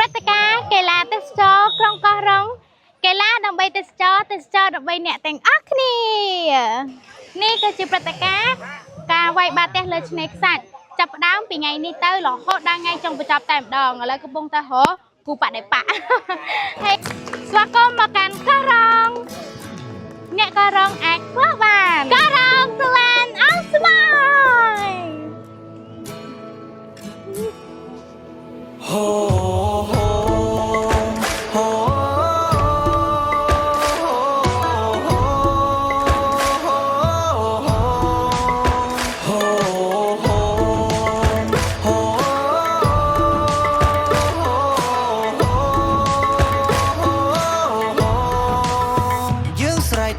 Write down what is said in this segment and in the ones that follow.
ព្រឹត្តិការណ៍កីឡាទេសចរក្រុងកោះរ៉ុងកីឡាដើម្បីទេសចរដើម្បីអ្នកទាំងអស់គ្នានេះគឺជាព្រឹត្តិការណ៍ការវាយបាល់ទះលើឆ្នេរខ្សាច់ចាប់ផ្ដើមពីថ្ងៃនេះទៅរហូតដល់ថ្ងៃចុងបញ្ចប់តែម្ដងឥឡូវកំពុងតែរកគូបដិបកហើយស្វាគមន៍មកកាន់កោះរ៉ុងអ្នកកោះរ៉ុងអាចខ្វះបានកោះរ៉ុង The Land of Smile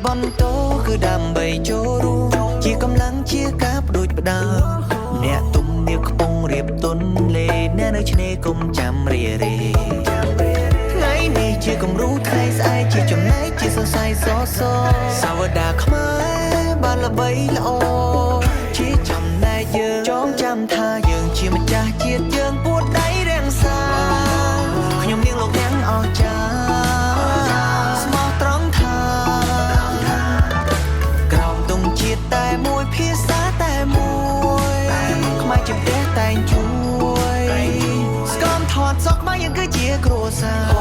បន្ទោគឺដើម្បីចូលរួមជាកម្លាំងជាការបដូចផ្ដើមអ្នកទុំនាងខ្ពង់រៀបទុនលេអ្នកនៅឆ្នេរគុំចាំរារេថ្ងៃនេះជាគំរូថ្ងៃស្អែកជាចំណែកជាសរសៃសសសាវតាខ្មែរបានល្បីល្អជាចំណែកយើងចងចាំថាយើងជាម្ចាស់ជាតិយើងពួតដៃរាំងសាខ្ញុំនាងលោកនាងអស្ចារ្យតែមួយភាសាតែមួយខ្មែរជាផ្ទះតែងជួយស្គមថតសក់មកយើងគឺជាគ្រួសារ